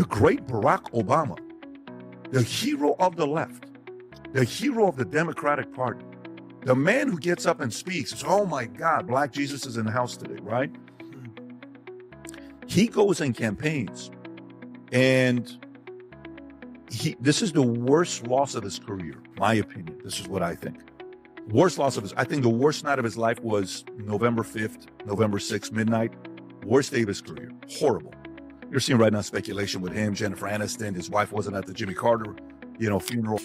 The great Barack Obama, the hero of the left, the hero of the Democratic Party, the man who gets up and speaks, oh my God, Black Jesus is in the house today, right? He goes and campaigns, and this is the worst loss of his career, my opinion. This is what I think. Worst loss of his, I think the worst night of his life was November 5th, November 6th, midnight. Worst day of his career. Horrible. You're seeing right now speculation with him, Jennifer Aniston. His wife wasn't at the Jimmy Carter, funeral.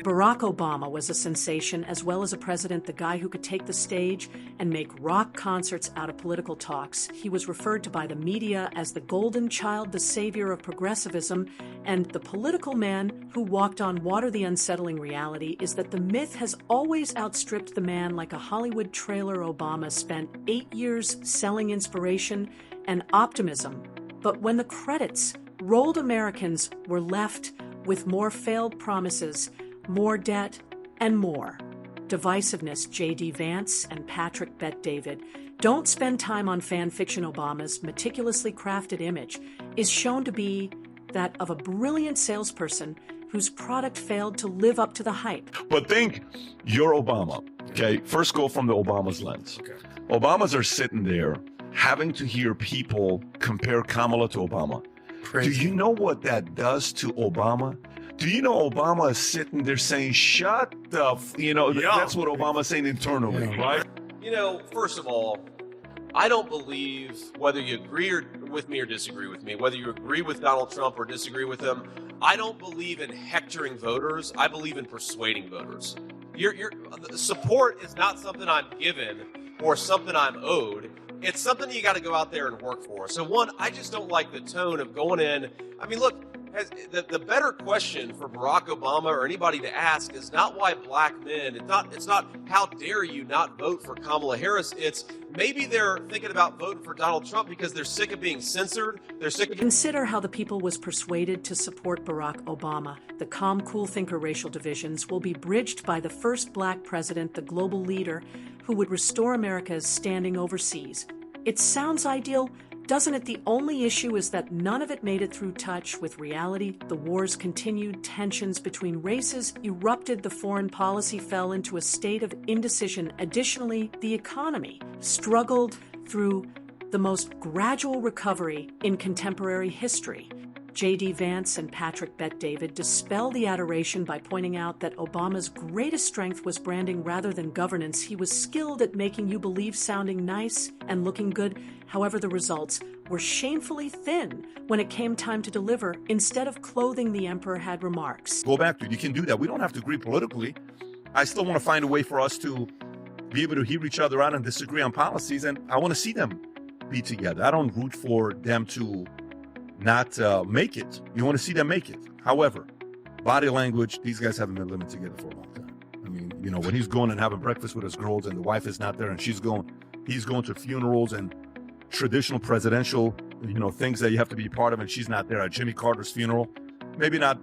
Barack Obama was a sensation as well as a president, the guy who could take the stage and make rock concerts out of political talks. He was referred to by the media as the golden child, the savior of progressivism, and the political man who walked on water. The unsettling reality is that the myth has always outstripped the man. Like a Hollywood trailer, Obama spent 8 years selling inspiration and optimism. But when the credits rolled, Americans were left with more failed promises, more debt, and more divisiveness. J.D. Vance and Patrick Bet-David don't spend time on fan fiction. Obama's meticulously crafted image is shown to be that of a brilliant salesperson whose product failed to live up to the hype. But think you're Obama, okay? First go from the Obama's lens. Okay. Obamas are sitting there having to hear people compare Kamala to Obama. Crazy. Do you know what that does to Obama? Do you know Obama is sitting there saying, shut the, that's what Obama's saying internally, right? First of all, I don't believe, whether you agree with me or disagree with me, whether you agree with Donald Trump or disagree with him, I don't believe in hectoring voters. I believe in persuading voters. Your support is not something I'm given or something I'm owed. It's something you got to go out there and work for. So one, I just don't like the tone of going in. I mean, look, the better question for Barack Obama or anybody to ask is not why black men. It's not how dare you not vote for Kamala Harris. It's maybe they're thinking about voting for Donald Trump because they're sick of being censored. They're sick of. Consider how the people was persuaded to support Barack Obama. The calm, cool thinker racial divisions will be bridged by the first black president, the global leader, who would restore America's standing overseas. It sounds ideal, doesn't it? The only issue is that none of it made it through touch with reality. The wars continued, tensions between races erupted, the foreign policy fell into a state of indecision. Additionally, the economy struggled through the most gradual recovery in contemporary history. J.D. Vance and Patrick Bet-David dispel the adoration by pointing out that Obama's greatest strength was branding rather than governance. He was skilled at making you believe, sounding nice and looking good. However, the results were shamefully thin when it came time to deliver. Instead of clothing the emperor, had remarks. Go back to it. You can do that. We don't have to agree politically. I still want to find a way for us to be able to hear each other out and disagree on policies, and I want to see them be together. I don't root for them to not make it. You want to see them make it. However, body language, these guys haven't been living together for a long time. I mean, when he's going and having breakfast with his girls and the wife is not there and he's going to funerals and traditional presidential, things that you have to be part of, and she's not there at Jimmy Carter's funeral. Maybe not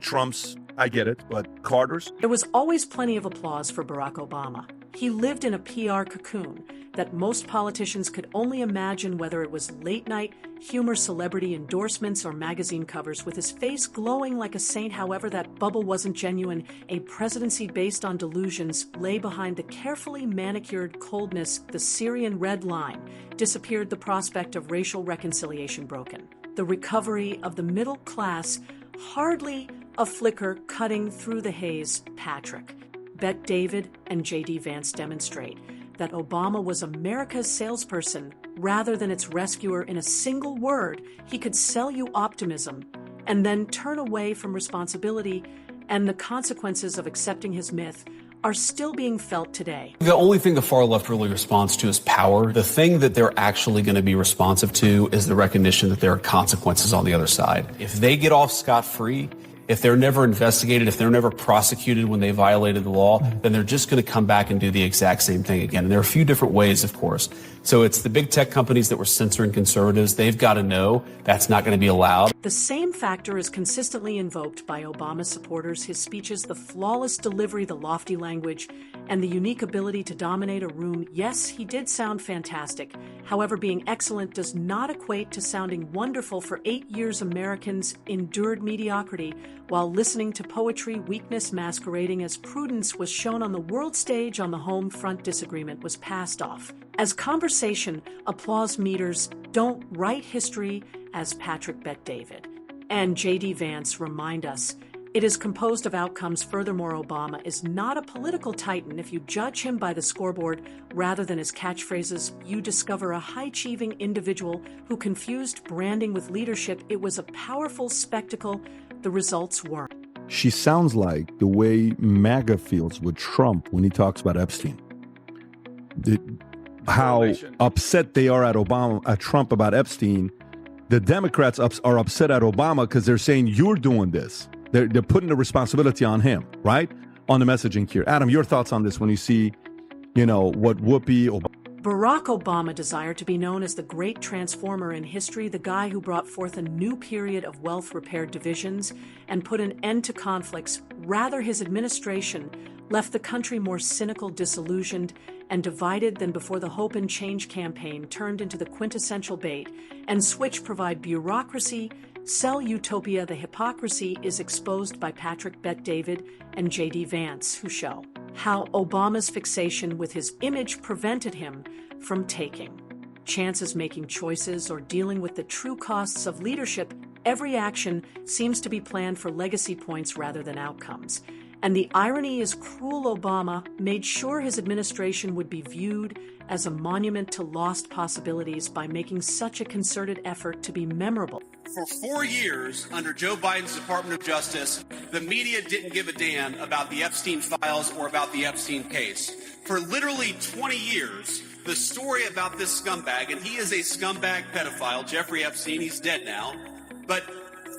Trump's, I get it, but Carter's. There was always plenty of applause for Barack Obama. He lived in a PR cocoon that most politicians could only imagine, whether it was late-night humor, celebrity endorsements, or magazine covers, with his face glowing like a saint. However, that bubble wasn't genuine. A presidency based on delusions lay behind the carefully manicured coldness. The Syrian red line disappeared, the prospect of racial reconciliation broken. The recovery of the middle class, hardly a flicker cutting through the haze. Patrick Bet-David and J.D. Vance demonstrate that Obama was America's salesperson rather than its rescuer. In a single word, he could sell you optimism and then turn away from responsibility, and the consequences of accepting his myth are still being felt today. The only thing the far left really responds to is power. The thing that they're actually going to be responsive to is the recognition that there are consequences on the other side. If they get off scot-free, if they're never investigated, if they're never prosecuted when they violated the law, then they're just going to come back and do the exact same thing again. And there are a few different ways, of course. So it's the big tech companies that were censoring conservatives. They've got to know that's not going to be allowed. The same factor is consistently invoked by Obama supporters. His speeches, the flawless delivery, the lofty language, and the unique ability to dominate a room. Yes, he did sound fantastic. However, being excellent does not equate to sounding wonderful. For 8 years, Americans endured mediocrity while listening to poetry. Weakness masquerading as prudence was shown on the world stage. On the home front, disagreement was passed off as conversation. Applause meters don't write history, as Patrick Bet-David and J.D. Vance remind us. It is composed of outcomes. Furthermore, Obama is not a political titan. If you judge him by the scoreboard rather than his catchphrases, you discover a high-achieving individual who confused branding with leadership. It was a powerful spectacle. The results weren't. She sounds like the way MAGA feels with Trump when he talks about Epstein. How upset they are at Trump about Epstein. The Democrats are upset at Obama because they're saying you're doing this. They're putting the responsibility on him, right? On the messaging here. Adam, your thoughts on this when you see, what Barack Obama desired to be known as the great transformer in history, the guy who brought forth a new period of wealth, repaired divisions, and put an end to conflicts. Rather, his administration left the country more cynical, disillusioned, and divided than before. The Hope and Change campaign turned into the quintessential bait and switch. Provide bureaucracy, sell utopia. The hypocrisy is exposed by Patrick Bet-David and J.D. Vance, who show how Obama's fixation with his image prevented him from taking chances, making choices, or dealing with the true costs of leadership. Every action seems to be planned for legacy points rather than outcomes. And the irony is cruel. Obama made sure his administration would be viewed as a monument to lost possibilities by making such a concerted effort to be memorable. For 4 years, under Joe Biden's Department of Justice, the media didn't give a damn about the Epstein files or about the Epstein case. For literally 20 years, the story about this scumbag, and he is a scumbag pedophile, Jeffrey Epstein, he's dead now, but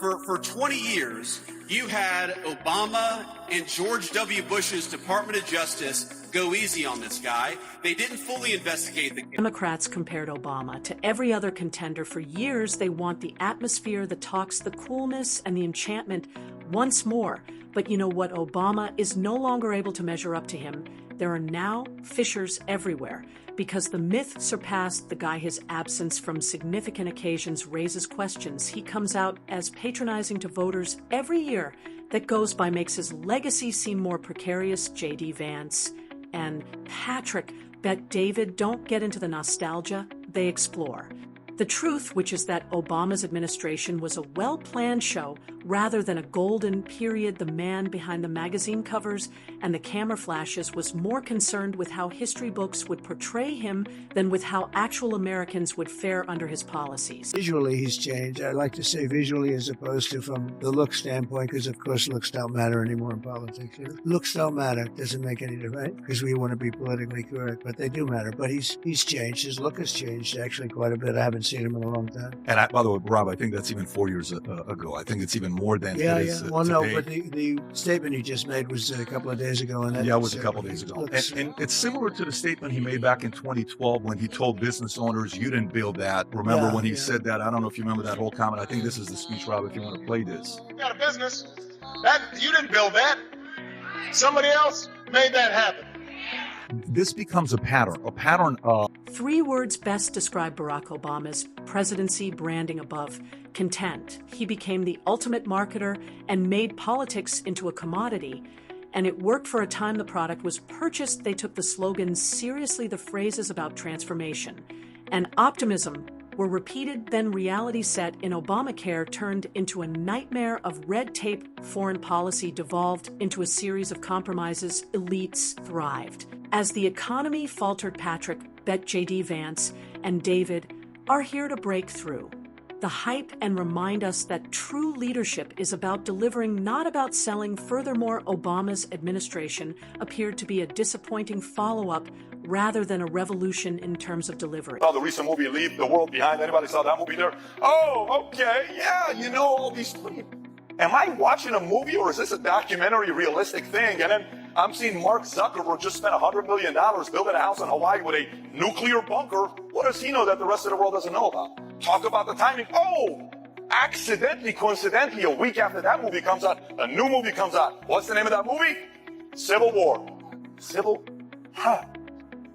for 20 years, you had Obama and George W. Bush's Department of Justice go easy on this guy. They didn't fully investigate the Democrats compared Obama to every other contender. For years, they want the atmosphere, the talks, the coolness, and the enchantment once more. But you know what? Obama is no longer able to measure up to him. There are now fissures everywhere because the myth surpassed the guy. His absence from significant occasions raises questions. He comes out as patronizing to voters every year that goes by, makes his legacy seem more precarious. J.D. Vance and Patrick Bet-David don't get into the nostalgia, they explore the truth, which is that Obama's administration was a well-planned show rather than a golden period. The man behind the magazine covers and the camera flashes was more concerned with how history books would portray him than with how actual Americans would fare under his policies. Visually, he's changed. I like to say visually as opposed to from the look standpoint, because of course looks don't matter anymore in politics. Looks don't matter. Doesn't make any difference, right? Because we want to be politically correct, but they do matter. But he's changed. His look has changed actually quite a bit. I haven't seen him in a long time. And by the way, Rob, I think that's even 4 years ago. I think it's even more than it is Well, no, today. but the statement you just made was a couple of days ago. And It was a couple of days ago. And it's similar to the statement he made back in 2012 when he told business owners, you didn't build that. Remember when he said that? I don't know if you remember that whole comment. I think this is the speech, Rob, if you want to play this. You got a business. You didn't build that. Somebody else made that happen. This becomes a pattern of 3 words best describe Barack Obama's presidency: branding above content. He became the ultimate marketer and made politics into a commodity. And it worked for a time. The product was purchased. They took the slogans seriously. The phrases about transformation and optimism were repeated. Then reality set in. Obamacare turned into a nightmare of red tape. Foreign policy devolved into a series of compromises. Elites thrived. As the economy faltered, Patrick Bet-J.D. Vance and David are here to break through the hype and remind us that true leadership is about delivering, not about selling. Furthermore, Obama's administration appeared to be a disappointing follow-up rather than a revolution in terms of delivery. the recent movie Leave the World Behind. Anybody saw that movie there? Oh, okay. Yeah, all these am I watching a movie or is this a documentary realistic thing? And then I'm seeing Mark Zuckerberg just spent $100 million building a house in Hawaii with a nuclear bunker. What does he know that the rest of the world doesn't know about? Talk about the timing. Oh, accidentally, coincidentally, a week after that movie comes out, a new movie comes out. What's the name of that movie? Civil War.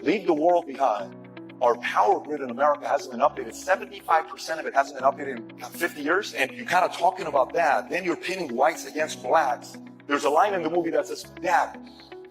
Leave the world behind. Our power grid in America hasn't been updated. 75% of it hasn't been updated in 50 years. And you're kind of talking about that. Then you're pitting whites against blacks. There's a line in the movie that says, Dad,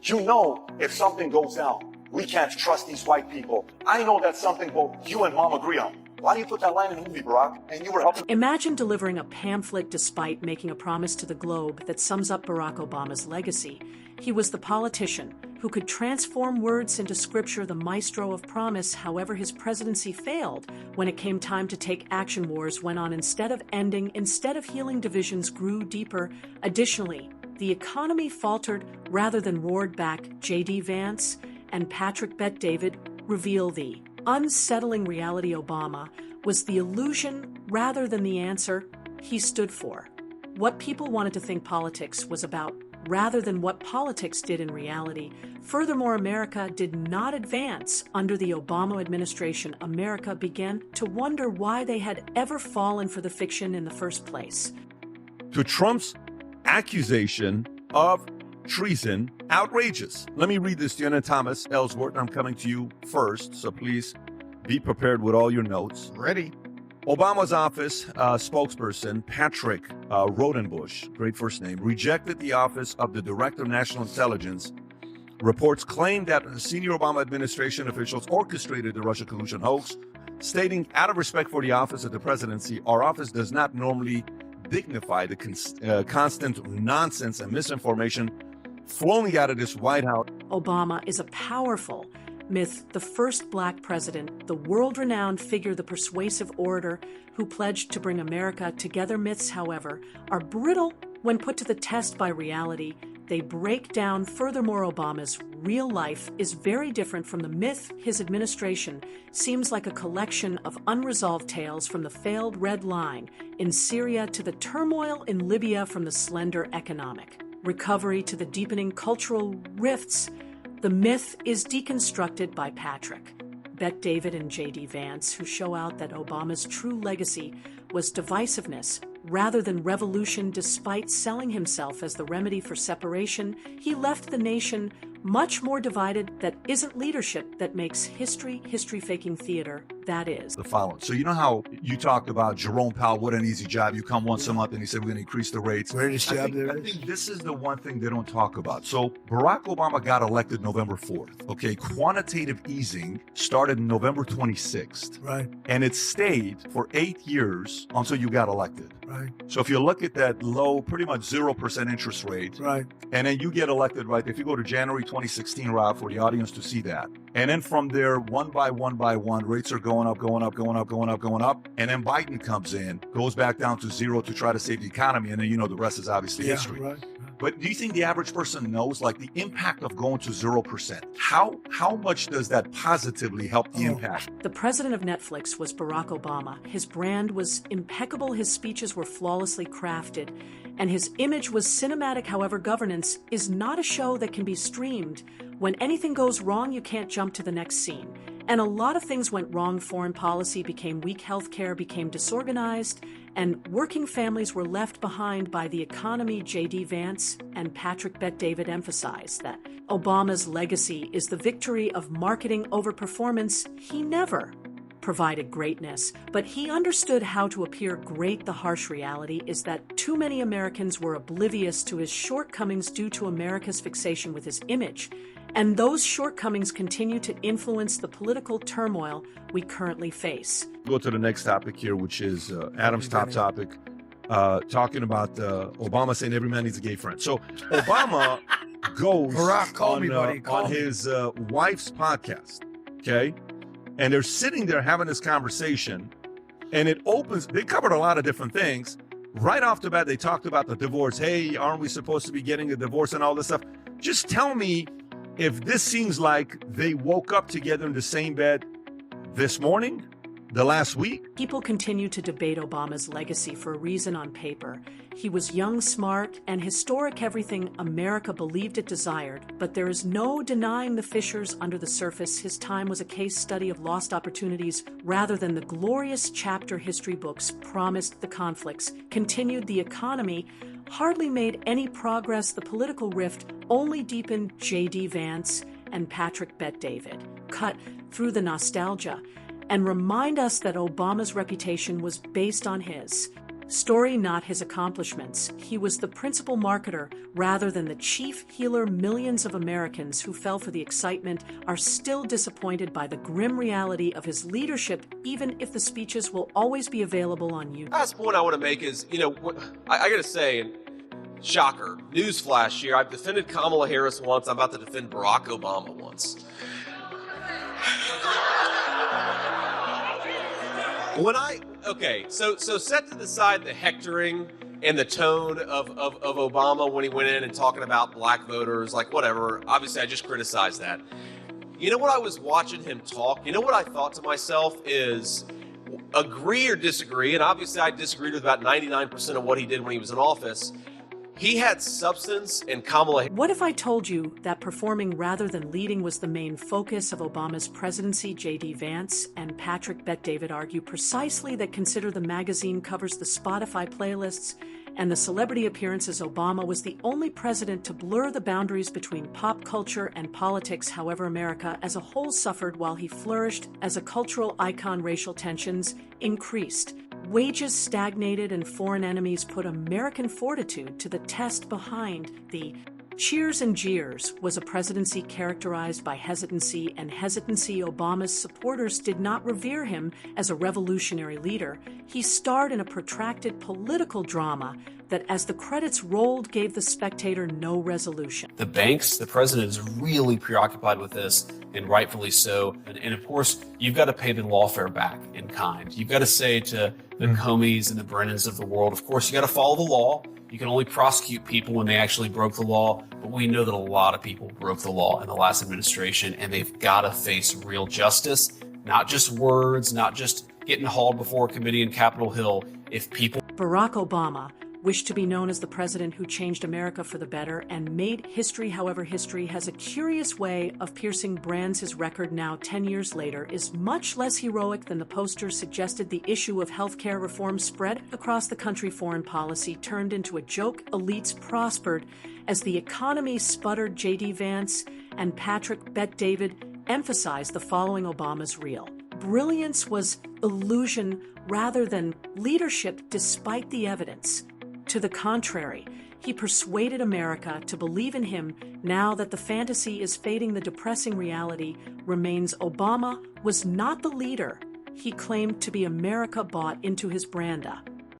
you know if something goes down, we can't trust these white people. I know that's something both you and Mom agree on. Why do you put that line in the movie, Barack? And you were helping. Imagine delivering a pamphlet despite making a promise to the globe that sums up Barack Obama's legacy. He was the politician who could transform words into scripture, the maestro of promise. However, his presidency failed. When it came time to take action, wars went on instead of ending. Instead of healing, divisions grew deeper. Additionally, the economy faltered rather than roared back. J.D. Vance and Patrick Bet-David reveal the unsettling reality. Obama was the illusion rather than the answer he stood for. What people wanted to think politics was about rather than what politics did in reality. Furthermore, America did not advance under the Obama administration. America began to wonder why they had ever fallen for the fiction in the first place. To Trump's accusation of treason, outrageous. Let me read this to you, and Thomas Ellsworth. I'm coming to you first, so please be prepared with all your notes. Ready? Obama's office spokesperson, Patrick Rodenbush, great first name, rejected the office of the Director of National Intelligence. Reports claim that senior Obama administration officials orchestrated the Russia collusion hoax, stating, out of respect for the office of the presidency, our office does not normally dignify the constant nonsense and misinformation flowing out of this White House. Obama is a powerful myth, the first black president, the world-renowned figure, the persuasive orator who pledged to bring America together. Myths, however, are brittle when put to the test by reality. They break down. Furthermore, Obama's real life is very different from the myth. His administration seems like a collection of unresolved tales, from the failed Red Line in Syria to the turmoil in Libya, from the slender economic recovery to the deepening cultural rifts. The myth is deconstructed by Patrick Bet-David and J.D. Vance, who show out that Obama's true legacy was divisiveness rather than revolution. Despite selling himself as the remedy for separation, he left the nation much more divided. That isn't leadership. That makes history-faking theater. That is. The following. So you know how you talked about Jerome Powell, what an easy job. You come once a month and he said, we're going to increase the rates. Greatest job there I is. think this is the one thing they don't talk about. So Barack Obama got elected November 4th. Okay, quantitative easing started November 26th. Right, And it stayed for 8 years until you got elected. right, So if you look at that low, pretty much 0% interest rate, right. and then you get elected, right? If you go to January 2016, Rob, for the audience to see that. And then from there, one by one, rates are going up. And then Biden comes in, goes back down to zero to try to save the economy. And then, the rest is obviously history. Right. But do you think the average person knows, like, the impact of going to 0%? How much does that positively help the impact? The president of Netflix was Barack Obama. His brand was impeccable. His speeches were flawlessly crafted, and his image was cinematic. However, governance is not a show that can be streamed. When anything goes wrong, you can't jump to the next scene. And a lot of things went wrong. Foreign policy became weak, healthcare became disorganized, and working families were left behind by the economy. J.D. Vance and Patrick Bet-David emphasized that Obama's legacy is the victory of marketing over performance. He never provided greatness, but he understood how to appear great. The harsh reality is that too many Americans were oblivious to his shortcomings due to America's fixation with his image. And those shortcomings continue to influence the political turmoil we currently face. Go to the next topic here, which is Adam's top topic, talking about Obama saying every man needs a gay friend. So Obama goes Barack, call me, buddy. Call on me. his wife's podcast, okay? And they're sitting there having this conversation, and it opens, they covered a lot of different things. Right off the bat, they talked about the divorce. Hey, aren't we supposed to be getting a divorce and all this stuff? Just tell me if this seems like they woke up together in the same bed this morning, the last week. People continue to debate Obama's legacy for a reason on paper. He was young, smart, and historic, everything America believed it desired, but there is no denying the fissures under the surface. His time was a case study of lost opportunities rather than the glorious chapter history books promised. The conflicts continued, the economy hardly made any progress, the political rift only deepened. J.D. Vance and Patrick Bet-David cut through the nostalgia and remind us that Obama's reputation was based on his story, not his accomplishments. He was the principal marketer rather than the chief healer. Millions of Americans who fell for the excitement are still disappointed by the grim reality of his leadership, even if the speeches will always be available on YouTube. Last point I want to make is, I got to say, and shocker, newsflash here, I've defended Kamala Harris once. I'm about to defend Barack Obama once. So set to the side the hectoring and the tone of Obama when he went in and talking about black voters, like whatever. Obviously, I just criticized that. You know what I was watching him talk? You know what I thought to myself is, agree or disagree, and obviously I disagreed with about 99% of what he did when he was in office. He had substance, and Kamala. What if I told you that performing rather than leading was the main focus of Obama's presidency? J.D. Vance and Patrick Bet-David argue precisely that. Consider the magazine covers, the Spotify playlists, and the celebrity appearances. Obama was the only president to blur the boundaries between pop culture and politics. However, America as a whole suffered while he flourished as a cultural icon. Racial tensions increased. Wages stagnated and foreign enemies put American fortitude to the test. Behind the cheers and jeers was a presidency characterized by hesitancy and hesitancy. Obama's supporters did not revere him as a revolutionary leader. He starred in a protracted political drama that, as the credits rolled, gave the spectator no resolution. The banks, the president is really preoccupied with this, and rightfully so. And of course, you've got to pay the lawfare back in kind. You've got to say to the Comeys and the Brennans of the world, of course, you got to follow the law. You can only prosecute people when they actually broke the law. But we know that a lot of people broke the law in the last administration, and they've got to face real justice, not just words, not just getting hauled before a committee in Capitol Hill. If people. Barack Obama wished to be known as the president who changed America for the better and made history. However, history has a curious way of piercing brands. His record now 10 years later is much less heroic than the poster suggested. The issue of healthcare reform spread across the country. Foreign policy turned into a joke. Elites prospered as the economy sputtered. J.D. Vance and Patrick Bet-David emphasized the following: Obama's real brilliance was illusion rather than leadership, despite the evidence to the contrary. He persuaded America to believe in him. Now that the fantasy is fading, the depressing reality remains. Obama was not the leader he claimed to be. America bought into his brand.